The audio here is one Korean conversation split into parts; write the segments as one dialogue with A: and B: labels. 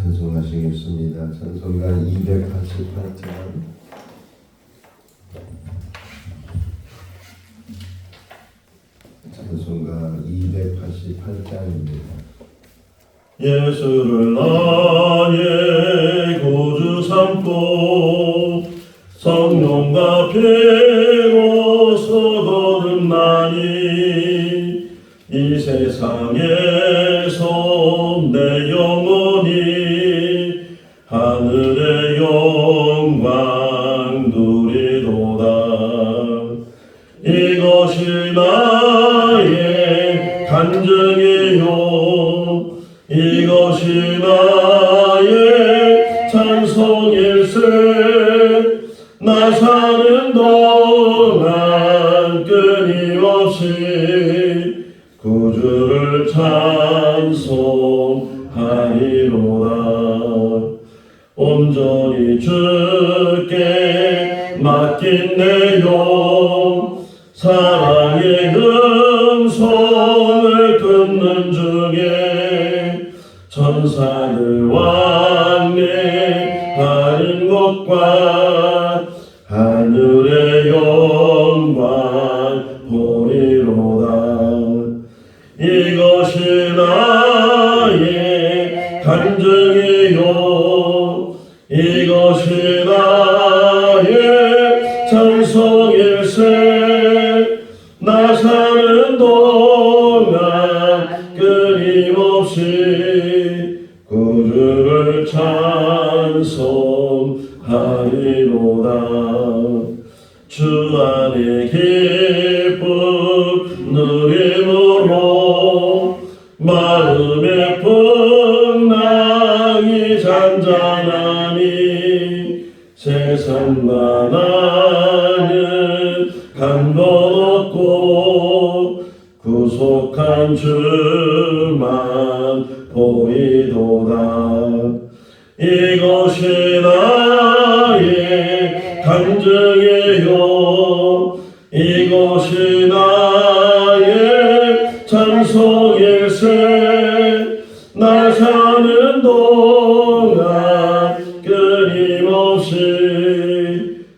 A: 찬송하시겠습니다. 찬송가 288장. 찬송가 288장입니다.
B: 예수를 나의 구주 삼고 성령과 피로서 거듭나니 이 세상에서 내 영혼이 하늘의 영광 누리도다. 이것이 나의 간증이요 이것이 나의 찬송일세. 나 사는 동안 끊임없이 구주를 찬송하리로다. 온전히 주께 맡긴 내 영 사랑의 음성을 듣는 중에 천사들 왕래하는 것과 하늘의 영광 보리로다. 이것이 나의 간증이요 이것이 나의 찬송일세. 나 사는 동안 끊임없이 구주를 찬송하리로다. 주 안에 기쁨 누림으로 마음의 풍랑이 잔잔하니 세상만하는 감동 없고 구속한 주만 보이도다. 이것이 나의 간증이요 이것이 나의 찬송일세. 나 사는 동안 끊임없이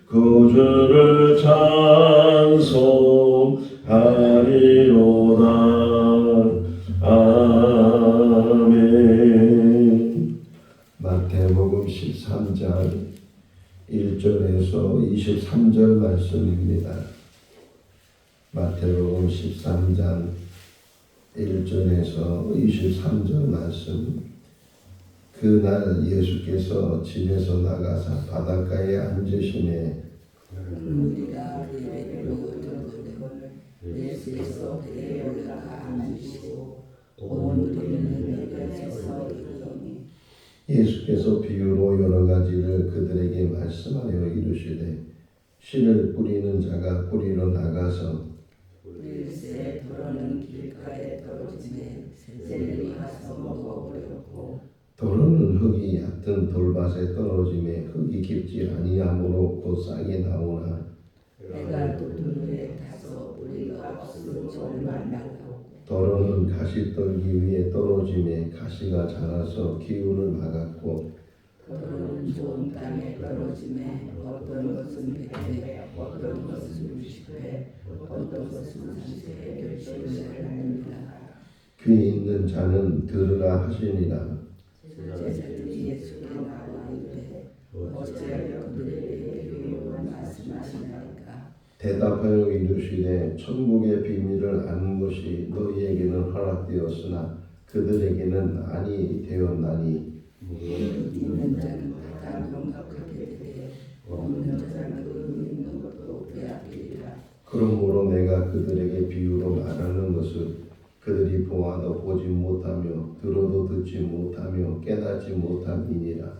B: 구주를 찬송하리로다. 아멘.
A: 마태복음 13장 1절에서 23절 말씀입니다. 마태복음 13장 1절에서 23절 말씀. 그날 예수께서 집에서 나가사 바닷가에 앉으시매
C: 우리가 그에게 모여들고 예수께서 배에 올라가 앉으시고 온 우리는 내게서 이르더니
A: 예수께서 비유로 여러 가지를 그들에게 말씀하여 이르시되 씨를 뿌리는 자가 뿌리러 나가서
C: 일세 도로는 길가에 떨어지매 새들이 가서 먹어버렸고
A: 도로는 흙이 얕은 돌밭에 떨어지매 흙이 깊지 아니하므로 곧 싹이 나오나
C: 내가 두루에 타서 뿌리가 없은 절만 나고
A: 도로는 가시떨기 위에 떨어지매 가시가 자라서 기운을 막았고
C: 도로는 좋은 땅에 떨어지매 어떤 것은 백배 어떤 것은 60배 어떤 것은 30배 결실을 낳느니라.
A: 귀 있는 자는 들으라 하시니라.
C: 제자들이 예수께 나와 이르되 어찌하여 그들에게 비유로 말씀하시나이까.
A: 대답하여 이르시되 천국의 비밀을 아는 것이 너희에게는 허락되었으나 그들에게는 아니 되었나니
C: 있는 자는 다 명확하게 되되 없는 자는 그 있는 것도 빼앗기리라.
A: 그러므로 내가 그들에게 비유로 말하는 것을 그들이 보아도 보지 못하며 들어도 듣지 못하며 깨닫지 못함이니라.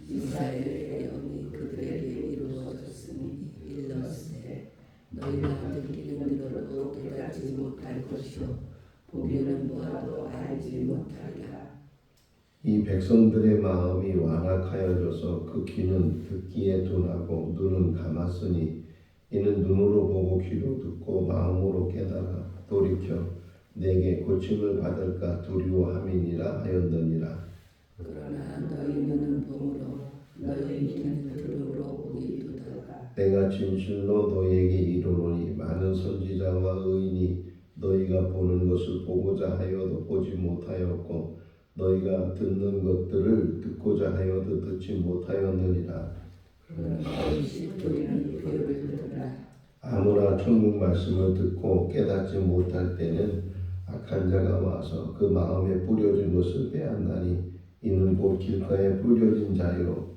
C: 이스라엘의 영이 그들에게 이루어졌으니 일렀으되 너희가 듣기는 들어도 깨닫지 못할 것이요 보기는 보아도 알지 못하리라.
A: 이 백성들의 마음이 완악하여져서 그 귀는 듣기에 둔하고 눈은 감았으니 이는 눈으로 보고 귀로 듣고 마음으로 깨달아 돌이켜 내게 고침을 받을까 두려워함이니라 하였느니라.
C: 그러나 너희 눈은 봄으로 너희 귀는 들음으로 보이도다.
A: 내가 진실로 너희에게 이르노니 많은 선지자와 의인이 너희가 보는 것을 보고자 하여도 보지 못하였고 너희가 듣는 것들을 듣고자 하여도 듣지 못하였느니라.
C: 그러나 너희 씨 뿌리는 비유를 들으라.
A: 아무나 천국 말씀을 듣고 깨닫지 못할 때는 악한 자가 와서 그 마음에 뿌려진 것을 빼앗나니 이는 곧 길가에 뿌려진 자요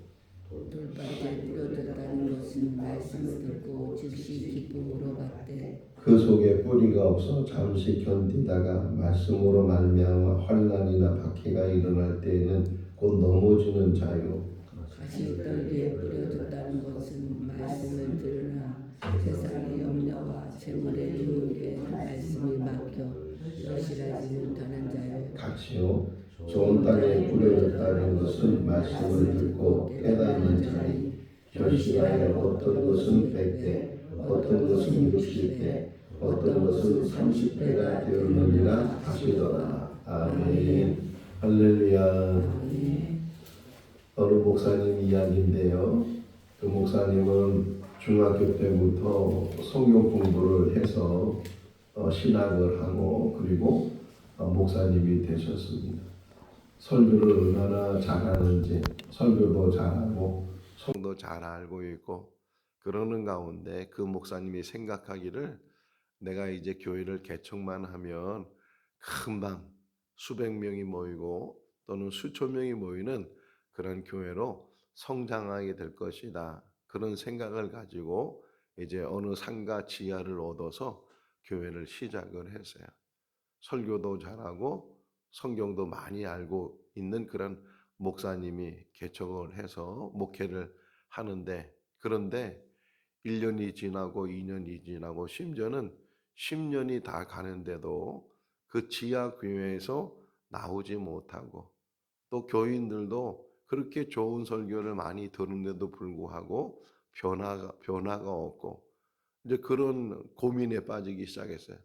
C: 돌밭에 뿌려졌다는 것은 말씀을 듣고 즉시 기쁨으로 받되
A: 그 속에 뿌리가 없어 잠시 견디다가 말씀으로 말미암아 환난이나 박해가 일어날 때에는 곧 넘어지는 자요
C: 가시떨기에 뿌려졌다는 것은 말씀을 들으나 세상의 염려와 재물의 유혹에 말씀이 막혀 여실하지 못하는 자요.
A: 같이요 좋은 땅에 뿌려졌다는 것은 말씀을 듣고 깨닫는 자니 결실하여 어떤 것은 100배 어떤 것은 60배 어떤 것은 30배가 되었느니라 하시더라. 아멘. 할렐루야. 어느 목사님 이야기인데요. 그 목사님은 중학교 때부터 성경 공부를 해서 신학을 하고 그리고 목사님이 되셨습니다. 설교를 얼마나 잘하는지 설교도 잘하고 성도 잘 알고 있고 그러는 가운데 그 목사님이 생각하기를 내가 이제 교회를 개척만 하면 금방 수백 명이 모이고 또는 수천 명이 모이는 그런 교회로 성장하게 될 것이다. 그런 생각을 가지고 이제 어느 상가 지하를 얻어서 교회를 시작을 했어요. 설교도 잘하고 성경도 많이 알고 있는 그런 목사님이 개척을 해서 목회를 하는데 그런데 1년이 지나고 2년이 지나고 심지어는 10년이 다 가는데도 그 지하 교회에서 나오지 못하고 또 교인들도 그렇게 좋은 설교를 많이 들은데도 불구하고 변화가 없고 이제 그런 고민에 빠지기 시작했어요.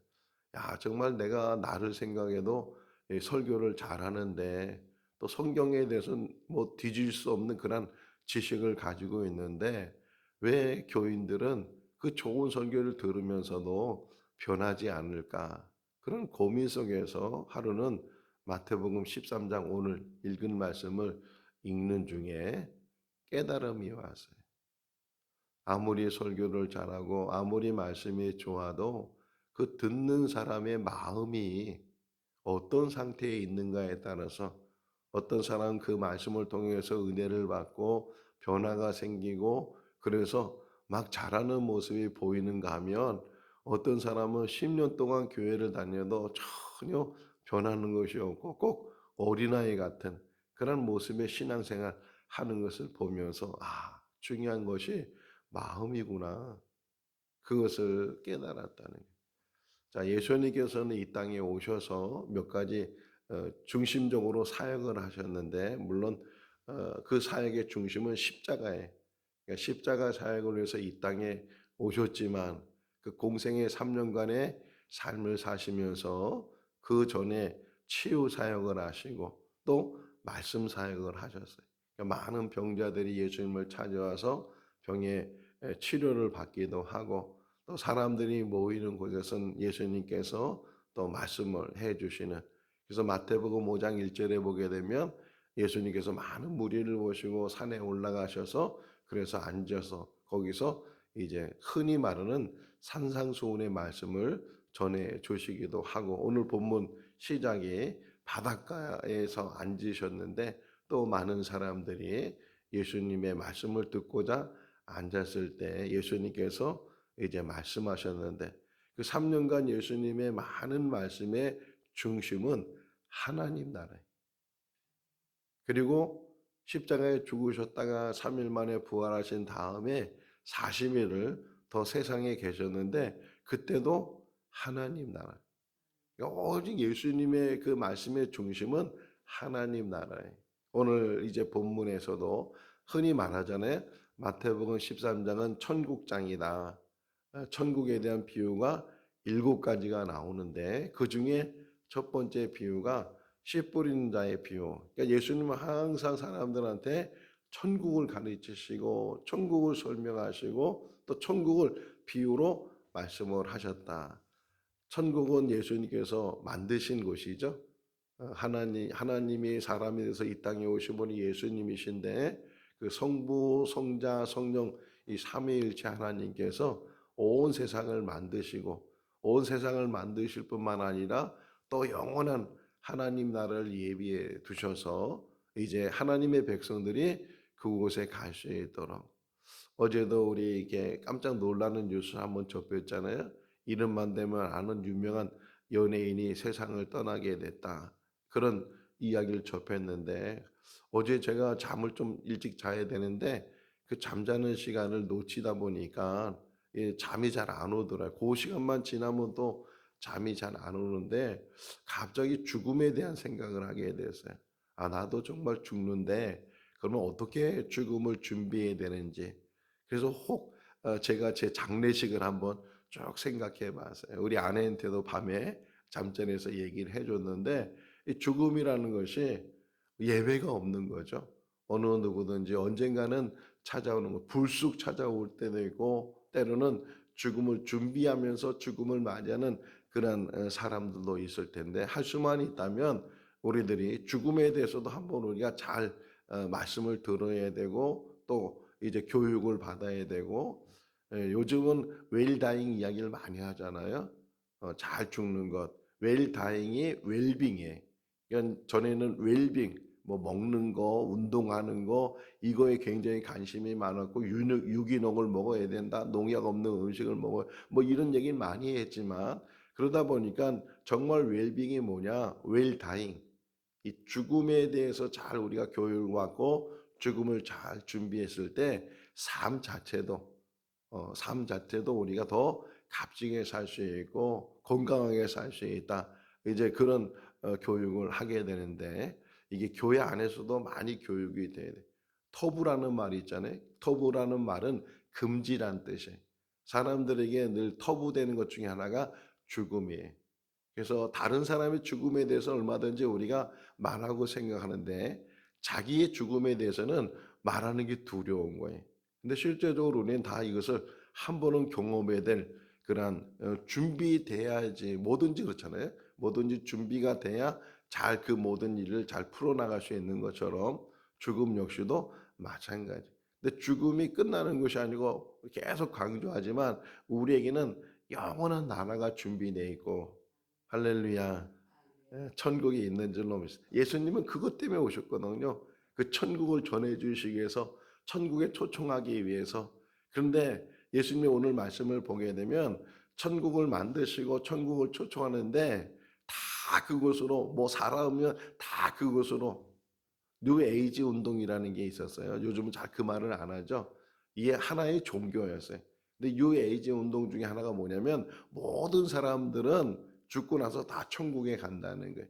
A: 야, 정말 내가 나를 생각해도 이 설교를 잘하는데 또 성경에 대해서는 뭐 뒤질 수 없는 그런 지식을 가지고 있는데 왜 교인들은 그 좋은 설교를 들으면서도 변하지 않을까? 그런 고민 속에서 하루는 마태복음 13장 오늘 읽은 말씀을 읽는 중에 깨달음이 왔어요. 아무리 설교를 잘하고 아무리 말씀이 좋아도 그 듣는 사람의 마음이 어떤 상태에 있는가에 따라서 어떤 사람은 그 말씀을 통해서 은혜를 받고 변화가 생기고 그래서 막 잘하는 모습이 보이는가 하면 어떤 사람은 10년 동안 교회를 다녀도 전혀 변하는 것이 없고 꼭 어린아이 같은 그런 모습의 신앙생활 하는 것을 보면서 중요한 것이 마음이구나. 그것을 깨달았다는 거예요. 자, 예수님께서는 이 땅에 오셔서 몇 가지 중심적으로 사역을 하셨는데 물론 그 사역의 중심은 십자가에 그러니까 십자가 사역을 위해서 이 땅에 오셨지만 그 공생의 3년간의 삶을 사시면서 그 전에 치유 사역을 하시고 또 말씀 사역을 하셨어요. 그러니까 많은 병자들이 예수님을 찾아와서 병의 치료를 받기도 하고 또 사람들이 모이는 곳에서는 예수님께서 또 말씀을 해주시는 그래서 마태복음 5장 1절에 보게 되면 예수님께서 많은 무리를 모시고 산에 올라가셔서 그래서 앉아서 거기서 이제 흔히 말하는 산상수훈의 말씀을 전해 주시기도 하고 오늘 본문 시작이 바닷가에서 앉으셨는데 또 많은 사람들이 예수님의 말씀을 듣고자 앉았을 때 예수님께서 이제 말씀하셨는데 그 3년간 예수님의 많은 말씀의 중심은 하나님 나라예요. 그리고 십자가에 죽으셨다가 3일 만에 부활하신 다음에 40일을 더 세상에 계셨는데 그때도 하나님 나라. 그러니까 오직 예수님의 그 말씀의 중심은 하나님 나라예요. 오늘 이제 본문에서도 흔히 말하잖아요. 마태복음 13장은 천국장이다. 천국에 대한 비유가 7가지가 나오는데 그 중에 첫 번째 비유가
D: 씨 뿌리는 자의 비유. 그러니까 예수님은 항상 사람들한테 천국을 가르치시고 천국을 설명하시고 또 천국을 비유로 말씀을 하셨다. 천국은 예수님께서 만드신 곳이죠. 하나님이 사람이 돼서 이 땅에 오신 분이 예수님이신데 그 성부, 성자, 성령 이 삼위일체 하나님께서 온 세상을 만드시고 온 세상을 만드실 뿐만 아니라 또 영원한 하나님 나라를 예비해 두셔서 이제 하나님의 백성들이 그곳에 갈 수 있도록 어제도 우리 이게 깜짝 놀라는 뉴스 한번 접했잖아요. 이름만 대면 아는 유명한 연예인이 세상을 떠나게 됐다. 그런 이야기를 접했는데 어제 제가 잠을 좀 일찍 자야 되는데 그 잠자는 시간을 놓치다 보니까 잠이 잘 안 오더라고요. 그 시간만 지나면 또 잠이 잘 안 오는데 갑자기 죽음에 대한 생각을 하게 됐어요. 아, 나도 정말 죽는데 그러면 어떻게 죽음을 준비해야 되는지. 그래서 제가 제 장례식을 한번 쭉 생각해 봤어요. 우리 아내한테도 밤에 잠자리에서 얘기를 해줬는데 이 죽음이라는 것이 예외가 없는 거죠. 어느 누구든지 언젠가는 찾아오는 거, 불쑥 찾아올 때도 있고 때로는 죽음을 준비하면서 죽음을 맞이하는 그런 사람들도 있을 텐데 할 수만 있다면 우리들이 죽음에 대해서도 한번 우리가 잘 말씀을 들어야 되고 또 이제 교육을 받아야 되고 요즘은 웰다잉 이야기를 많이 하잖아요. 잘 죽는 것. 웰다잉이 웰빙이에요. 그러니까 전에는 웰빙, 뭐 먹는 거, 운동하는 거 이거에 굉장히 관심이 많았고 유기농을 먹어야 된다. 농약 없는 음식을 먹어야 뭐 이런 얘기를 많이 했지만 그러다 보니까 정말 웰빙이 뭐냐? 웰다잉. 이 죽음에 대해서 잘 우리가 교육을 받고 죽음을 잘 준비했을 때 삶 자체도 우리가 더 값지게 살 수 있고 건강하게 살 수 있다. 이제 그런 교육을 하게 되는데 이게 교회 안에서도 많이 교육이 돼야 돼. 터부라는 말이 있잖아요. 터부라는 말은 금지란 뜻이에요. 사람들에게 늘 터부되는 것 중에 하나가 죽음이에요. 그래서 다른 사람의 죽음에 대해서 얼마든지 우리가 말하고 생각하는데 자기의 죽음에 대해서는 말하는 게 두려운 거예요. 근데 실제적으로 우리는 다 이것을 한 번은 경험해야 될 그러한 준비돼야지 뭐든지 그렇잖아요. 뭐든지 준비가 돼야 잘 그 모든 일을 잘 풀어나갈 수 있는 것처럼 죽음 역시도 마찬가지. 근데 죽음이 끝나는 것이 아니고 계속 강조하지만 우리에게는 영원한 나라가 준비되어 있고 할렐루야. 천국이 있는 줄로 믿습니다. 예수님은 그것 때문에 오셨거든요. 그 천국을 전해주시기 위해서 천국에 초청하기 위해서. 그런데 예수님이 오늘 말씀을 보게 되면 천국을 만드시고 천국을 초청하는데 다 그곳으로 뭐 살아오면 다 그곳으로 뉴 에이지 운동이라는 게 있었어요. 요즘은 잘 그 말을 안 하죠. 이게 하나의 종교였어요. 근데 뉴 에이지 운동 중에 하나가 뭐냐면 모든 사람들은 죽고 나서 다 천국에 간다는 거예요.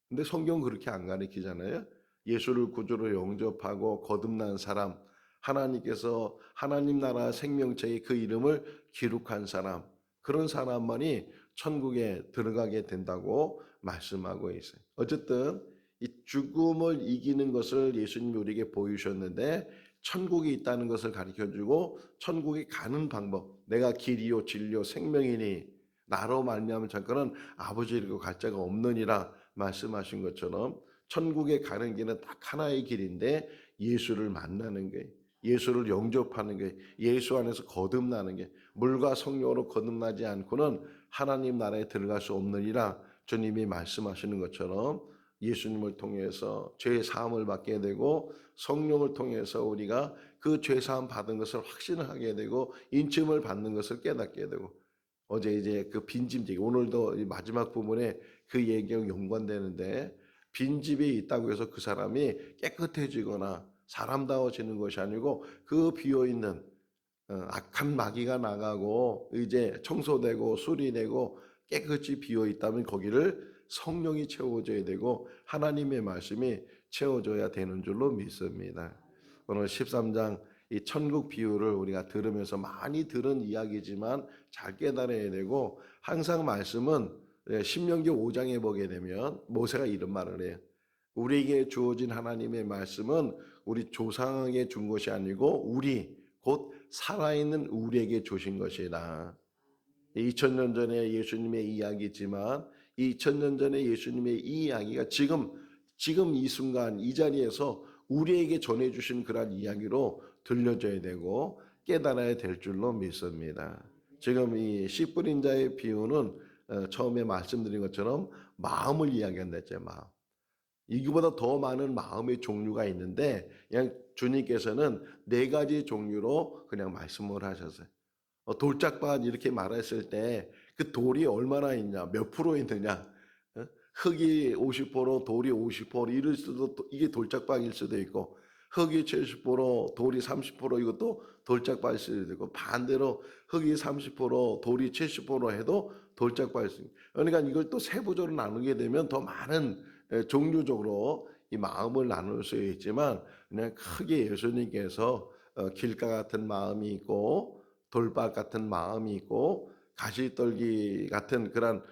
D: 근데 성경 그렇게 안 가르치잖아요. 예수를 구주로 영접하고 거듭난 사람, 하나님께서 하나님 나라 생명체의 그 이름을 기록한 사람, 그런 사람만이 천국에 들어가게 된다고 말씀하고 있어요. 어쨌든 이 죽음을 이기는 것을 예수님이 우리에게 보이셨는데 천국이 있다는 것을 가르쳐주고 천국에 가는 방법, 내가 길이요 진리요 생명이니 나로 말미암은 잠깐은 아버지를 갈 자가 없느니라 말씀하신 것처럼 천국에 가는 길은 딱 하나의 길인데 예수를 만나는 거예요. 예수를 영접하는 게 예수 안에서 거듭나는 게 물과 성령으로 거듭나지 않고는 하나님 나라에 들어갈 수 없느니라 주님이 말씀하시는 것처럼 예수님을 통해서 죄 사함을 받게 되고 성령을 통해서 우리가 그 죄 사함 받은 것을 확신을 하게 되고 인침을 받는 것을 깨닫게 되고 어제 이제 그 빈집 얘기 오늘도 마지막 부분에 그 얘기가 연관되는데 빈집이 있다고 해서 그 사람이 깨끗해지거나 사람다워지는 것이 아니고 그 비어있는 악한 마귀가 나가고 이제 청소되고 수리되고 깨끗이 비어있다면 거기를 성령이 채워줘야 되고 하나님의 말씀이 채워줘야 되는 줄로 믿습니다. 오늘 13장 이 천국 비유를 우리가 들으면서 많이 들은 이야기지만 잘 깨달아야 되고 항상 말씀은 신명기 5장에 보게 되면 모세가 이런 말을 해요. 우리에게 주어진 하나님의 말씀은 우리 조상에게 준 것이 아니고 우리 곧 살아있는 우리에게 주신 것이다. 2000년 전에 예수님의 이야기지만 2000년 전에 예수님의 이 이야기가 지금 이 순간 이 자리에서 우리에게 전해주신 그런 이야기로 들려줘야 되고 깨달아야 될 줄로 믿습니다. 지금 이 씨 뿌린 자의 비유는 처음에 말씀드린 것처럼 마음을 이야기한다 했죠. 마음. 이거보다 더 많은 마음의 종류가 있는데 그냥 주님께서는 4가지 종류로 그냥 말씀을 하셨어요. 돌짝밭 이렇게 말했을 때 그 돌이 얼마나 있냐, 몇 프로 있느냐, 흙이 50%, 돌이 50% 이럴 수도 이게 돌짝밭일 수도 있고 흙이 70%, 돌이 30% 이것도 돌짝밭일 수도 있고 반대로 흙이 30%, 돌이 70% 해도 돌짝밭일 수 있고 그러니까 이걸 또 세부적으로 나누게 되면 더 많은 종류적으로 이 마음을 나눌 수 있지만 그냥 크게 예수님께서 길가 같은 마음이 있고 돌밭 같은 마음이 있고 가시떨기 같은 그런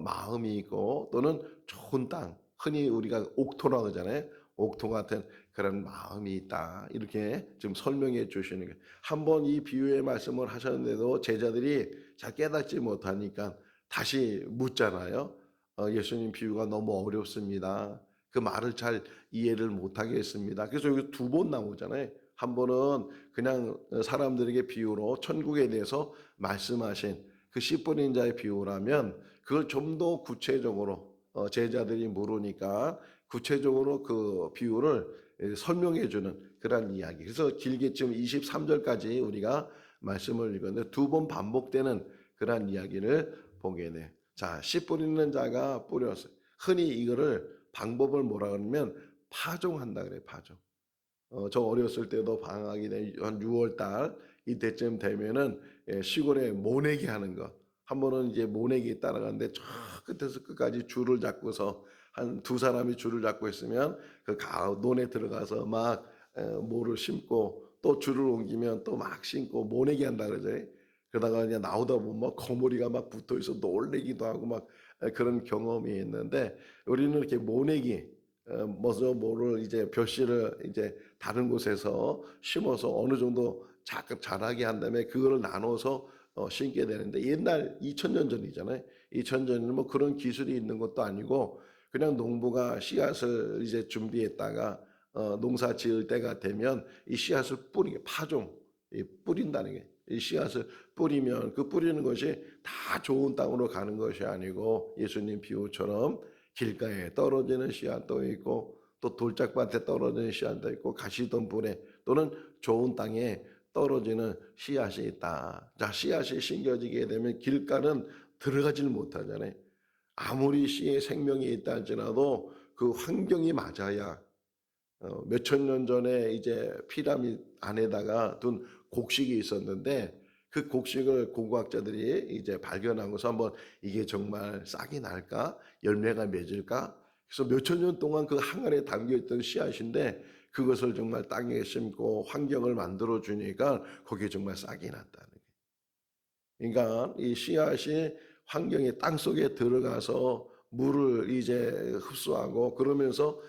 D: 마음이 있고 또는 좋은 땅 흔히 우리가 옥토라고 하잖아요. 옥토 같은 그런 마음이 있다. 이렇게 지금 설명해 주시는 거예요. 한번 이 비유의 말씀을 하셨는데도 제자들이 잘 깨닫지 못하니까 다시 묻잖아요. 예수님 비유가 너무 어렵습니다. 그 말을 잘 이해를 못하겠습니다. 그래서 여기 2번 나오잖아요. 한 번은 그냥 사람들에게 비유로 천국에 대해서 말씀하신 그 씨 뿌린 자의 비유라면 그걸 좀 더 구체적으로 제자들이 물으니까 구체적으로 그 비유를 설명해 주는 그런 이야기. 그래서 길게 지금 23절까지 우리가 말씀을 읽었는데 2번 반복되는 그런 이야기를 보게 돼. 자, 씨 뿌리는 자가 뿌렸어요. 흔히 이거를 방법을 뭐라 그러면 파종한다 그래, 파종. 저 어렸을 때도 방학이 한 6월 달 이때쯤 되면은 시골에 모내기 하는 거. 한 번은 이제 모내기 따라가는데 저 끝에서 끝까지 줄을 잡고서 한 2사람이 줄을 잡고 있으면 그 논에 들어가서 막 모를 심고 또 줄을 옮기면 또 막 심고 모내기 한다 그러죠. 그러다가 그냥 나오다 보면 막 거머리가 막 붙어 있어 놀래기도 하고 막 그런 경험이 있는데 우리는 이렇게 모내기 먼저 뭐를 이제 벼씨를 이제 다른 곳에서 심어서 어느 정도 자라게 한 다음에 그거를 나눠서 심게 되는데 옛날 2000년 전이잖아요. 2000년 전에는 뭐 그런 기술이 있는 것도 아니고 그냥 농부가 씨앗을 이제 준비했다가 농사 지을 때가 되면 이 씨앗을 뿌리게 파종 뿌린다는 게 이 씨앗을 뿌리면 그 뿌리는 것이 다 좋은 땅으로 가는 것이 아니고 예수님 비유처럼 길가에 떨어지는 씨앗도 있고 또 돌짝밭에 떨어지는 씨앗도 있고 가시덤불에 또는 좋은 땅에 떨어지는 씨앗이 있다. 자, 씨앗이 심겨지게 되면 길가는 들어가질 못하잖아요. 아무리 씨에 생명이 있다 할지라도 그 환경이 맞아야 몇천 년 전에 이제 피라미드 안에다가 둔 곡식이 있었는데 그 곡식을 고고학자들이 이제 발견하고서 한번 이게 정말 싹이 날까? 열매가 맺을까? 그래서 몇천 년 동안 그 항아리에 담겨있던 씨앗인데 그것을 정말 땅에 심고 환경을 만들어 주니까 거기에 정말 싹이 났다는 거예요. 그러니까 이 씨앗이 환경에 땅 속에 들어가서 물을 이제 흡수하고 그러면서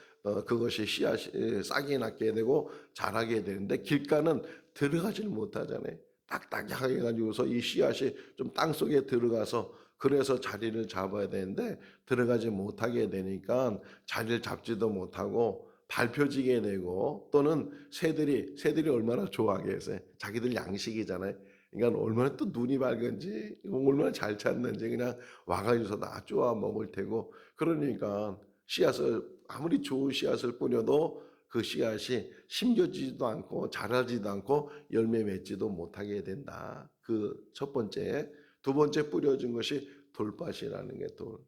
D: 그것이 씨앗이 싹이 났게 되고 자라게 되는데 길가는 들어가질 못하잖아요. 딱딱하게 가지고서 이 씨앗이 좀 땅 속에 들어가서 그래서 자리를 잡아야 되는데 들어가지 못하게 되니까 자리를 잡지도 못하고 밟혀지게 되고 또는 새들이 얼마나 좋아하겠어요. 자기들 양식이잖아요. 그러니까 얼마나 또 눈이 밝은지 얼마나 잘 찾는지 그냥 와가지고서 다 쪼아 먹을 테고 그러니까 씨앗을 아무리 좋은 씨앗을 뿌려도 그 씨앗이 심겨지지도 않고 자라지도 않고 열매 맺지도 못하게 된다. 그 첫 번째. 2번째 뿌려진 것이 돌밭이라는 게 돌.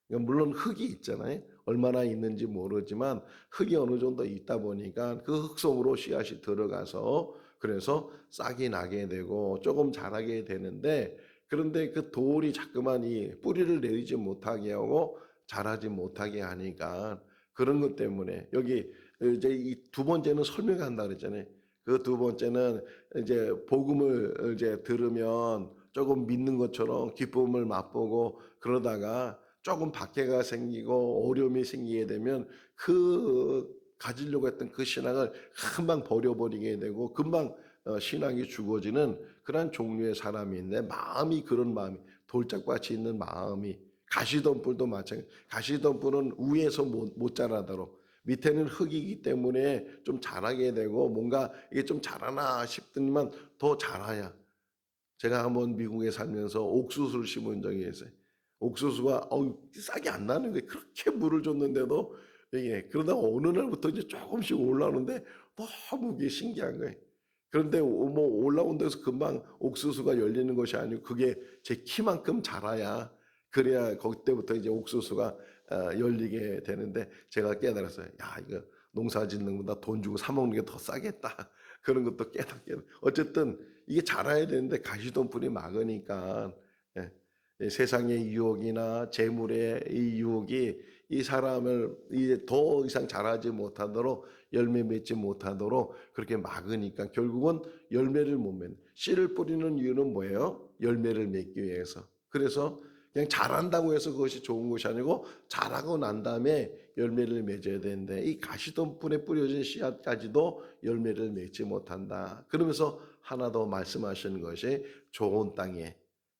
D: 그러니까 물론 흙이 있잖아요. 얼마나 있는지 모르지만 흙이 어느 정도 있다 보니까 그 흙 속으로 씨앗이 들어가서 그래서 싹이 나게 되고 조금 자라게 되는데 그런데 그 돌이 자꾸만 이 뿌리를 내리지 못하게 하고 자라지 못하게 하니까 그런 것 때문에 여기 이제 이 2번째는 설명한다 그랬잖아요. 그 2번째는 이제 복음을 이제 들으면 조금 믿는 것처럼 기쁨을 맛보고 그러다가 조금 박해가 생기고 어려움이 생기게 되면 그 가지려고 했던 그 신앙을 금방 버려버리게 되고 금방 신앙이 죽어지는 그런 종류의 사람인데 마음이 그런 마음이 돌짝밭이 있는 마음이 가시덤불도 마찬가지. 가시덤불은 위에서 못 자라도록 밑에는 흙이기 때문에 좀 자라게 되고 뭔가 이게 좀 자라나 싶더니만 더 자라야. 제가 한번 미국에 살면서 옥수수를 심은 적이 있어요. 옥수수가 싹이 안 나는 거예요. 그렇게 물을 줬는데도 이게 그러다가 어느 날부터 이제 조금씩 올라오는데 너무 이게 신기한 거예요. 그런데 뭐 올라온 데서 금방 옥수수가 열리는 것이 아니고 그게 제 키만큼 자라야 그래야 그때부터 이제 옥수수가 열리게 되는데 제가 깨달았어요. 야, 이거 농사 짓는 것보다 돈 주고 사 먹는 게 더 싸겠다. 그런 것도 깨닫게. 어쨌든 이게 자라야 되는데 가시덤불이 막으니까 이 세상의 유혹이나 재물의 이 유혹이 이 사람을 이제 더 이상 자라지 못하도록 열매 맺지 못하도록 그렇게 막으니까 결국은 열매를 못 맺는. 씨를 뿌리는 이유는 뭐예요? 열매를 맺기 위해서. 그래서 그냥 자란다고 해서 그것이 좋은 것이 아니고 자라고 난 다음에 열매를 맺어야 되는데 이 가시덤불에 뿌려진 씨앗까지도 열매를 맺지 못한다. 그러면서 하나 더 말씀하시는 것이 좋은 땅에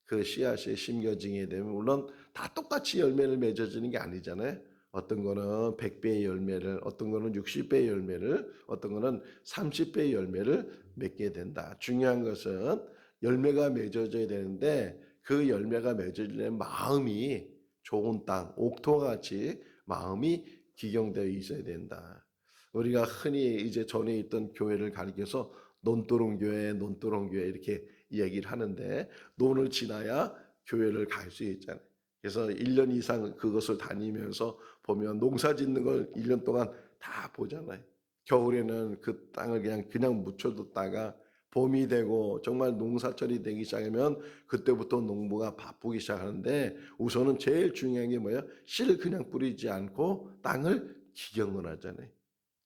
D: 그 씨앗이 심겨지게 되면 물론 다 똑같이 열매를 맺어지는 게 아니잖아요. 어떤 거는 100배의 열매를, 어떤 거는 60배의 열매를, 어떤 거는 30배의 열매를 맺게 된다. 중요한 것은 열매가 맺어져야 되는데 그 열매가 맺어지는 마음이 좋은 땅, 옥토와 같이 마음이 기경되어 있어야 된다. 우리가 흔히 이제 전에 있던 교회를 가리켜서 논두렁교회, 논두렁교회 이렇게 이야기를 하는데 논을 지나야 교회를 갈 수 있잖아요. 그래서 1년 이상 그것을 다니면서 보면 농사 짓는 걸 1년 동안 다 보잖아요. 겨울에는 그 땅을 그냥 묻혀뒀다가 봄이 되고 정말 농사철이 되기 시작하면 그때부터 농부가 바쁘기 시작하는데 우선은 제일 중요한 게 뭐예요? 씨를 그냥 뿌리지 않고 땅을 기경을 하잖아요.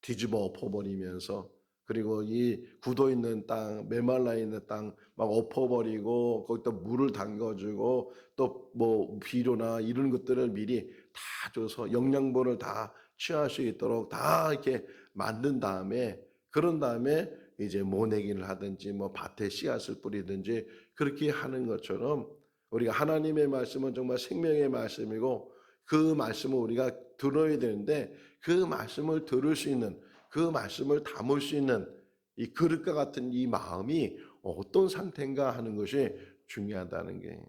D: 뒤집어 엎어버리면서 그리고 이 굳어 있는 땅, 메말라 있는 땅 막 엎어버리고 거기다 물을 담궈주고 또 뭐 비료나 이런 것들을 미리 다 줘서 영양분을 다 취할 수 있도록 다 이렇게 만든 다음에 그런 다음에 이제 모내기를 하든지 뭐 밭에 씨앗을 뿌리든지 그렇게 하는 것처럼 우리가 하나님의 말씀은 정말 생명의 말씀이고 그 말씀을 우리가 들어야 되는데 그 말씀을 들을 수 있는 그 말씀을 담을 수 있는 이 그릇과 같은 이 마음이 어떤 상태인가 하는 것이 중요하다는 게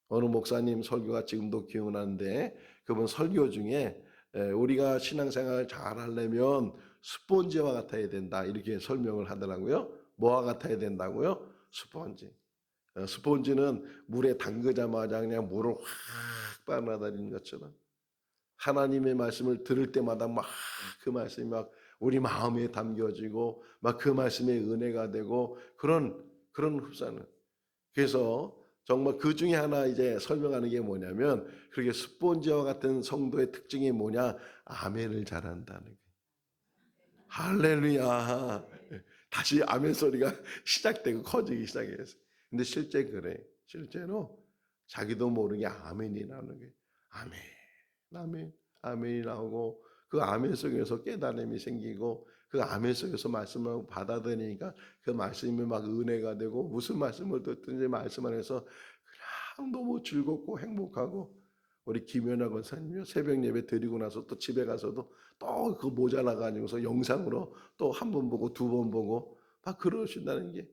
D: 어느 목사님 설교가 지금도 기억나는데 그분 설교 중에 우리가 신앙생활을 잘 하려면 스폰지와 같아야 된다 이렇게 설명을 하더라고요. 뭐와 같아야 된다고요? 스폰지. 스폰지는 물에 담그자마자 그냥 물을 확 빨아들이는 것처럼 하나님의 말씀을 들을 때마다 막 그 말씀이 막 우리 마음에 담겨지고 막 그 말씀의 은혜가 되고 그런 흡사는. 그래서 정말 그 중에 하나 이제 설명하는 게 뭐냐면 그렇게 스폰지와 같은 성도의 특징이 뭐냐? 아멘을 잘한다는 거예요. 할렐루야. 다시 아멘 소리가 시작되고 커지기 시작했어요. 근데 실제 그래. 실제로 자기도 모르게 아멘이 나오는 거예요. 아멘, 아멘, 아멘이 나오고 그 아멘 속에서 깨달음이 생기고 그 아멘 속에서 말씀을 받아들이니까 그 말씀이 막 은혜가 되고 무슨 말씀을 듣든지 말씀 안에서 그냥 너무 즐겁고 행복하고 우리 김연아 권사님요 새벽 예배 드리고 나서 또 집에 가서도 또 그 모자라 가지고서 영상으로 또 한 번 보고 두 번 보고 막 그러신다는 게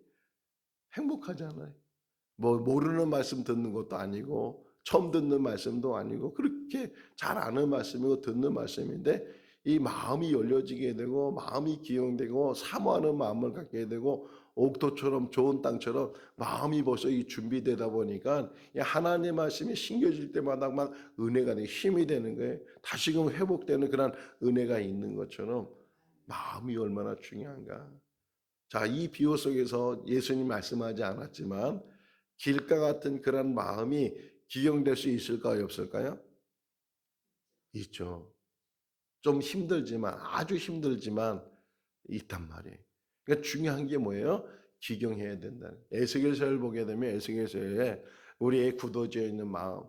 D: 행복하잖아요. 뭐 모르는 말씀 듣는 것도 아니고 처음 듣는 말씀도 아니고 그렇게 잘 아는 말씀이고 듣는 말씀인데 이 마음이 열려지게 되고 마음이 기용되고 사모하는 마음을 갖게 되고 옥토처럼 좋은 땅처럼 마음이 벌써 이 준비되다 보니까 하나님의 말씀이 심겨질 때마다 막 은혜가 되고 힘이 되는 거예요. 다시금 회복되는 그런 은혜가 있는 것처럼 마음이 얼마나 중요한가. 자, 이 비유 속에서 예수님 말씀하지 않았지만 길가 같은 그런 마음이 기용될 수 있을까요? 없을까요? 있죠. 좀 힘들지만 아주 힘들지만 있단 말이에요. 그러니까 중요한 게 뭐예요? 기경해야 된다는. 에스겔서를 보게 되면 에스겔서에 우리의 굳어져 있는 마음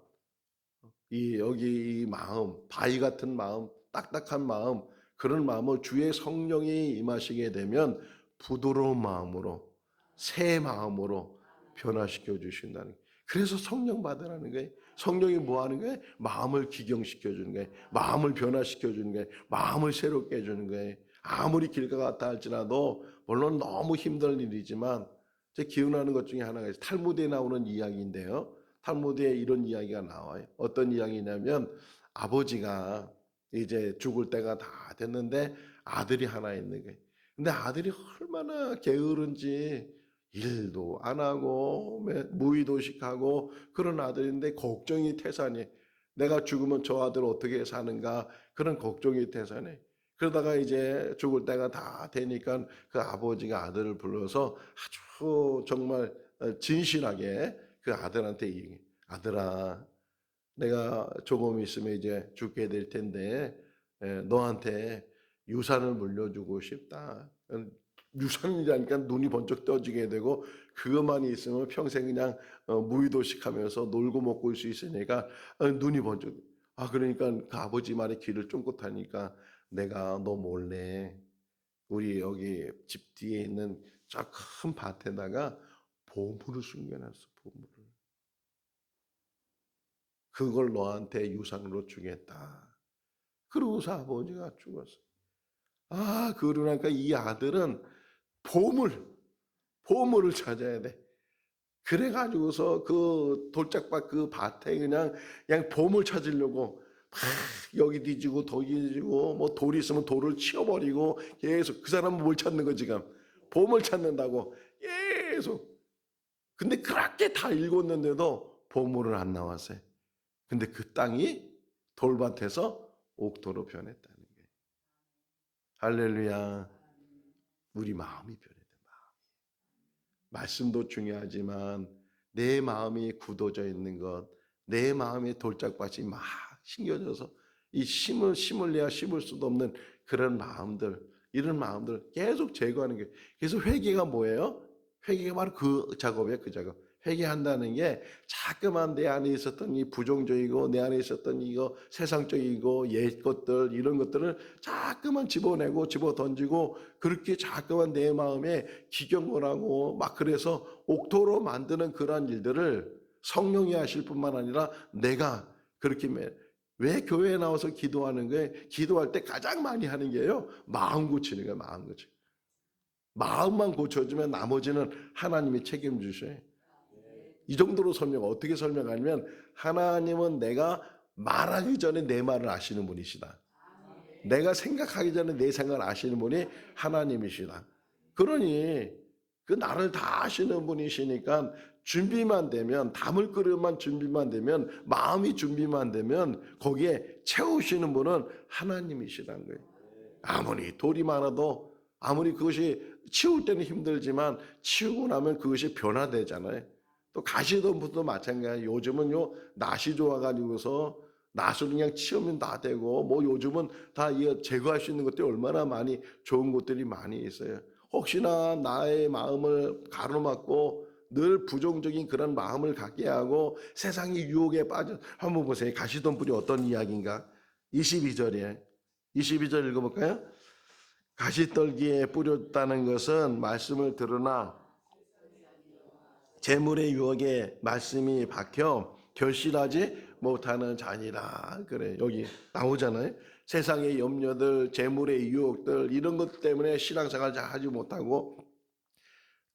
D: 여기 이 마음, 바위 같은 마음, 딱딱한 마음, 그런 마음을 주의 성령이 임하시게 되면 부드러운 마음으로, 새 마음으로 변화시켜 주신다는 거예요. 그래서 성령 받으라는 거예요. 성령이 뭐 하는 거예요? 마음을 기경시켜 주는 거예요. 마음을 변화시켜 주는 거예요. 마음을 새롭게 해 주는 거예요. 아무리 길 것 같다 할지라도, 물론 너무 힘든 일이지만, 제 기억나는 것 중에 하나가 있어요. 탈무드에 나오는 이야기인데요. 탈무드에 이런 이야기가 나와요. 어떤 이야기냐면, 아버지가 이제 죽을 때가 다 됐는데 아들이 하나 있는 거예요. 근데 아들이 얼마나 게으른지 일도 안 하고 무의도식하고 그런 아들인데 걱정이 태산이, 내가 죽으면 저 아들 어떻게 사는가, 그런 걱정이 태산이. 그러다가 이제 죽을 때가 다 되니까 그 아버지가 아들을 불러서 아주 정말 진실하게 그 아들한테 얘기해. 아들아, 내가 조금 있으면 이제 죽게 될 텐데 너한테 유산을 물려주고 싶다. 유산이라니까 눈이 번쩍 떠지게 되고, 그것만 있으면 평생 그냥 무의도식하면서 놀고 먹고 일 수 있으니까 눈이 번쩍. 그러니까 그 아버지 말에 귀를 쫑긋 하니까, 내가 너 몰래 우리 여기 집 뒤에 있는 저 큰 밭에다가 보물을 숨겨놨어. 보물을. 그걸 너한테 유산으로 주겠다. 그러고서 아버지가 죽었어. 그러니까 이 아들은 보물을 찾아야 돼. 그래가지고서 그 돌짝밭 그 밭에 그냥 보물 찾으려고 막 여기 뒤지고 저기 뒤지고, 뭐 돌이 있으면 돌을 치워버리고, 계속 그 사람은 뭘 찾는 거 지금? 보물 찾는다고 계속. 근데 그렇게 다 읽었는데도 보물은 안 나왔어요. 근데 그 땅이 돌밭에서 옥토로 변했다는 거예요. 할렐루야. 우리 마음이 변해야 돼. 말씀도 중요하지만 내 마음이 굳어져 있는 것, 내 마음의 돌짝밭이 막 심겨져서 이 심을래야 심을 수도 없는 그런 마음들, 이런 마음들 계속 제거하는 게. 그래서 회개가 뭐예요? 회개가 바로 그 작업이에요. 그 작업. 회개한다는 게 자꾸만 내 안에 있었던 이 부정적이고 내 안에 있었던 이거 세상적이고 옛 것들, 이런 것들을 자꾸만 집어내고 집어 던지고, 그렇게 자꾸만 내 마음에 기경을 하고 막, 그래서 옥토로 만드는 그러한 일들을 성령이 하실 뿐만 아니라 내가 그렇게. 왜 교회에 나와서 기도하는 거예요? 기도할 때 가장 많이 하는 게요, 마음 고치는 거예요. 마음 고치. 마음만 고쳐주면 나머지는 하나님이 책임주셔요. 이 정도로 어떻게 설명하냐면, 하나님은 내가 말하기 전에 내 말을 아시는 분이시다. 내가 생각하기 전에 내 생각을 아시는 분이 하나님이시다. 그러니 그 나를 다 아시는 분이시니까 준비만 되면, 담을 그릇만 준비만 되면, 마음이 준비만 되면 거기에 채우시는 분은 하나님이시라는 거예요. 아무리 돌이 많아도, 아무리 그것이 치울 때는 힘들지만 치우고 나면 그것이 변화되잖아요. 또 가시덤불도 마찬가지예요. 요즘은요, 낫이 좋아가지고서 낫을 그냥 치우면 다 되고, 뭐 요즘은 다 제거할 수 있는 것들이 얼마나 많이 좋은 것들이 많이 있어요. 혹시나 나의 마음을 가로막고 늘 부정적인 그런 마음을 갖게 하고 세상의 유혹에 빠져. 한번 보세요. 가시덤불이 어떤 이야기인가? 22절이에요. 22절 읽어볼까요? 가시떨기에 뿌렸다는 것은 말씀을 들으나 재물의 유혹에 말씀이 박혀 결실하지 못하는 자니라. 그래, 여기 나오잖아요. 세상의 염려들, 재물의 유혹들, 이런 것 때문에 신앙생활 잘 하지 못하고,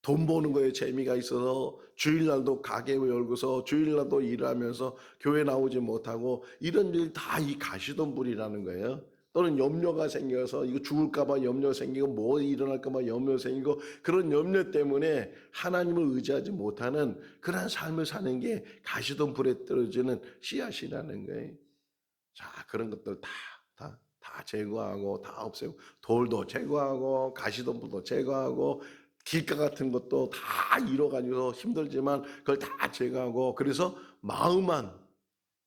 D: 돈 버는 거에 재미가 있어서 주일날도 가게 열고서 주일날도 일하면서 교회 나오지 못하고, 이런 일 다 이 가시덤불이라는 거예요. 또는 염려가 생겨서 이거 죽을까봐 염려 생기고, 뭐 일어날까봐 염려 생기고, 그런 염려 때문에 하나님을 의지하지 못하는 그런 삶을 사는 게 가시덤불에 떨어지는 씨앗이라는 거예요. 자, 그런 것들 다 제거하고, 다 없애고, 돌도 제거하고, 가시덤불도 제거하고, 길가 같은 것도 다 잃어가지고 힘들지만 그걸 다 제거하고, 그래서 마음만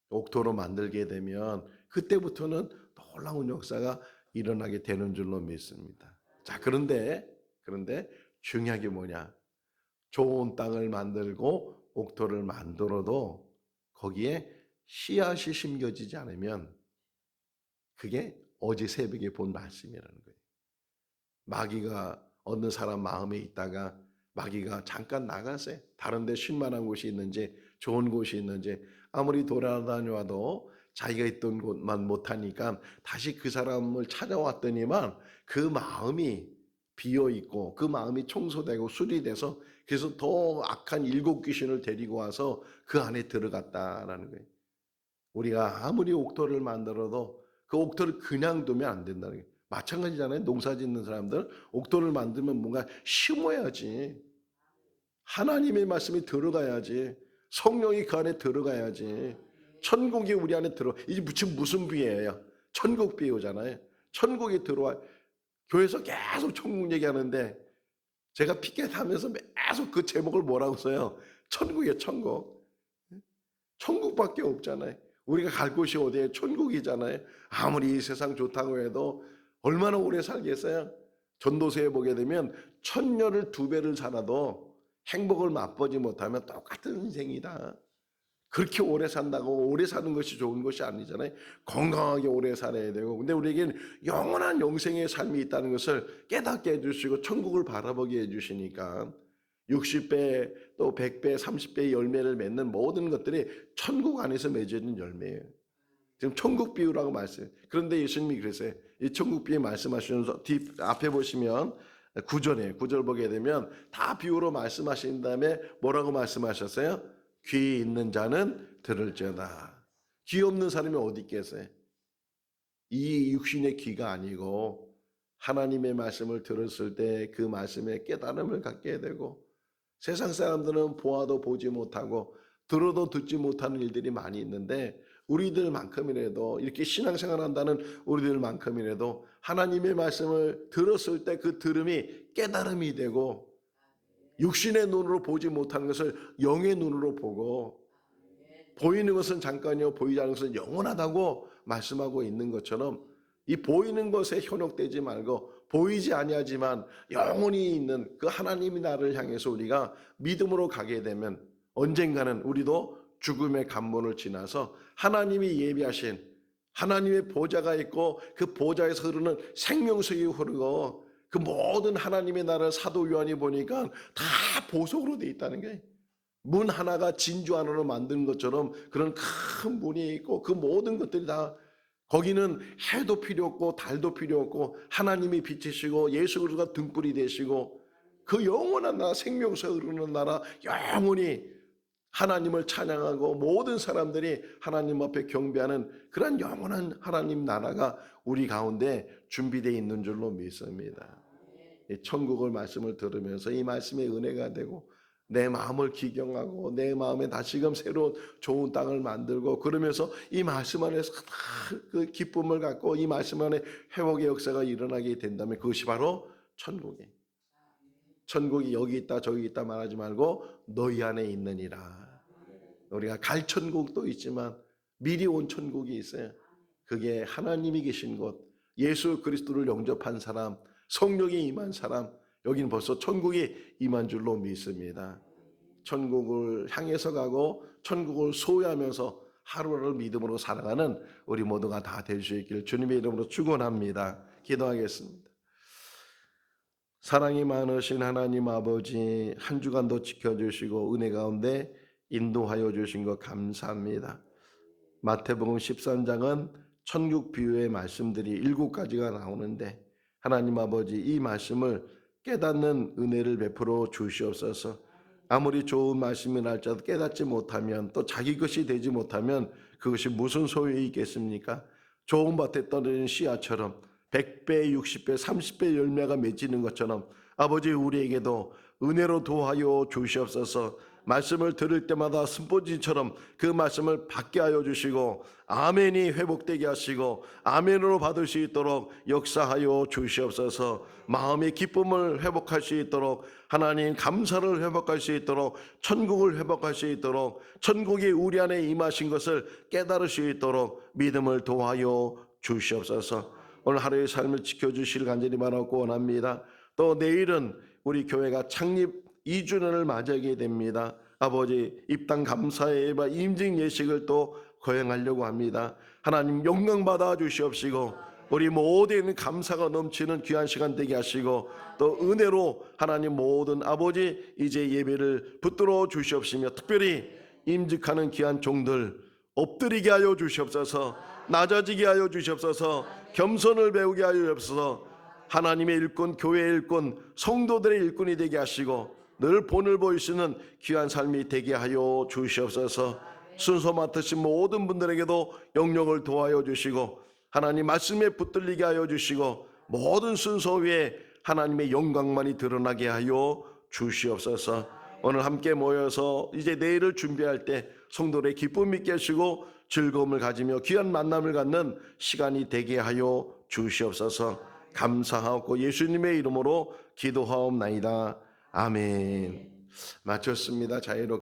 D: 옥토로 만들게 되면 그때부터는 놀라운 역사가 일어나게 되는 줄로 믿습니다. 자, 그런데 중요한 게 뭐냐? 좋은 땅을 만들고 옥토를 만들어도 거기에 씨앗이 심겨지지 않으면 그게 어제 새벽에 본 말씀이라는 거예요. 마귀가 어느 사람 마음에 있다가 마귀가 잠깐 나가세요. 다른 데 쉴만한 곳이 있는지 좋은 곳이 있는지 아무리 돌아다녀와도 자기가 있던 곳만 못하니까 다시 그 사람을 찾아왔더니만 그 마음이 비어있고 그 마음이 청소되고 수리돼서 그래서 더 악한 7 귀신을 데리고 와서 그 안에 들어갔다라는 거예요. 우리가 아무리 옥토를 만들어도 그 옥토를 그냥 두면 안 된다는 거예요. 마찬가지잖아요. 농사 짓는 사람들 옥토를 만들면 뭔가 심어야지. 하나님의 말씀이 들어가야지. 성령이 그 안에 들어가야지. 천국이 우리 안에 들어. 이게 지금 무슨 비유예요? 천국 비유잖아요. 천국이 들어와. 교회에서 계속 천국 얘기하는데 제가 피켓하면서 계속 그 제목을 뭐라고 써요? 천국이에요. 천국. 천국밖에 없잖아요. 우리가 갈 곳이 어디에 천국이잖아요. 아무리 이 세상 좋다고 해도 얼마나 오래 살겠어요? 전도서에 보게 되면 1000년을 2배를 살아도 행복을 맛보지 못하면 똑같은 인생이다. 그렇게 오래 산다고 오래 사는 것이 좋은 것이 아니잖아요. 건강하게 오래 살아야 되고. 근데 우리에겐 영원한 영생의 삶이 있다는 것을 깨닫게 해주시고 천국을 바라보게 해주시니까 60배 또 100배 30배의 열매를 맺는 모든 것들이 천국 안에서 맺어진 열매예요. 지금 천국 비유라고 말씀해요. 그런데 예수님이 그랬어요. 이 천국 비유 말씀하시면서 앞에 보시면 9절 보게 되면 다 비유로 말씀하신 다음에 뭐라고 말씀하셨어요? 귀 있는 자는 들을지어다. 귀 없는 사람이 어디 있겠어요? 이 육신의 귀가 아니고 하나님의 말씀을 들었을 때 그 말씀에 깨달음을 갖게 되고 세상 사람들은 보아도 보지 못하고 들어도 듣지 못하는 일들이 많이 있는데 우리들만큼이라도 이렇게 신앙생활 한다는 우리들만큼이라도 하나님의 말씀을 들었을 때 그 들음이 깨달음이 되고 육신의 눈으로 보지 못하는 것을 영의 눈으로 보고 보이는 것은 잠깐이요 보이지 않는 것은 영원하다고 말씀하고 있는 것처럼 이 보이는 것에 현혹되지 말고 보이지 아니하지만 영원히 있는 그 하나님이 나를 향해서 우리가 믿음으로 가게 되면 언젠가는 우리도 죽음의 관문을 지나서 하나님이 예비하신 하나님의 보좌가 있고 그 보좌에서 흐르는 생명水이 흐르고 그 모든 하나님의 나라를 사도 요한이 보니까 다 보석으로 돼 있다는 게 문 하나가 진주 하나로 만든 것처럼 그런 큰 문이 있고 그 모든 것들이 다 거기는 해도 필요 없고 달도 필요 없고 하나님이 빛이시고 예수 그리스도가 등불이 되시고 그 영원한 나라 생명수 흐르는 나라 영원히 하나님을 찬양하고 모든 사람들이 하나님 앞에 경배하는 그런 영원한 하나님 나라가 우리 가운데 준비되어 있는 줄로 믿습니다. 천국을 말씀을 들으면서 이 말씀의 은혜가 되고 내 마음을 기경하고 내 마음에 다시금 새로운 좋은 땅을 만들고 그러면서 이 말씀 안에서 그 기쁨을 갖고 이 말씀 안에 회복의 역사가 일어나게 된다면 그것이 바로 천국이에요. 천국이 여기 있다 저기 있다 말하지 말고 너희 안에 있느니라. 우리가 갈 천국도 있지만 미리 온 천국이 있어요. 그게 하나님이 계신 곳, 예수 그리스도를 영접한 사람, 성령이 임한 사람, 여기는 벌써 천국이 임한 줄로 믿습니다. 천국을 향해서 가고 천국을 소유하면서 하루를 믿음으로 살아가는 우리 모두가 다 될 수 있기를 주님의 이름으로 축원합니다. 기도하겠습니다. 사랑이 많으신 하나님 아버지, 한 주간도 지켜주시고 은혜 가운데 인도하여 주신 것 감사합니다. 마태복음 13장은 천국 비유의 말씀들이 7가지가 나오는데 하나님 아버지 이 말씀을 깨닫는 은혜를 베풀어 주시옵소서. 아무리 좋은 말씀이 날지라도 깨닫지 못하면 또 자기 것이 되지 못하면 그것이 무슨 소용이 있겠습니까? 좋은 밭에 떨어진 씨앗처럼 100배, 60배, 30배 열매가 맺히는 것처럼 아버지 우리에게도 은혜로 도와여 주시옵소서. 말씀을 들을 때마다 스폰지처럼 그 말씀을 받게 하여 주시고 아멘이 회복되게 하시고 아멘으로 받을 수 있도록 역사하여 주시옵소서. 마음의 기쁨을 회복할 수 있도록 하나님 감사를 회복할 수 있도록 천국을 회복할 수 있도록 천국이 우리 안에 임하신 것을 깨달을 수 있도록 믿음을 도와여 주시옵소서. 오늘 하루의 삶을 지켜주실 간절히 바라고 원합니다. 또 내일은 우리 교회가 창립 2주년을 맞이하게 됩니다. 아버지 입당 감사의 임증 예식을 또 거행하려고 합니다. 하나님 영광 받아 주시옵시고 우리 모든 감사가 넘치는 귀한 시간 되게 하시고 또 은혜로 하나님 모든 아버지 이제 예배를 붙들어 주시옵시며 특별히 임직하는 귀한 종들 엎드리게 하여 주시옵소서, 낮아지게 하여 주시옵소서, 겸손을 배우게 하여 주옵소서. 하나님의 일꾼, 교회의 일꾼, 성도들의 일꾼이 되게 하시고 늘 본을 보이시는 귀한 삶이 되게 하여 주시옵소서. 순서 맡으신 모든 분들에게도 영역을 도와여 주시고 하나님 말씀에 붙들리게 하여 주시고 모든 순서 위에 하나님의 영광만이 드러나게 하여 주시옵소서. 오늘 함께 모여서 이제 내일을 준비할 때 성도들의 기쁨 있게 하시고 즐거움을 가지며 귀한 만남을 갖는 시간이 되게 하여 주시옵소서. 감사하고 예수님의 이름으로 기도하옵나이다. 아멘. 마쳤습니다. 자유롭게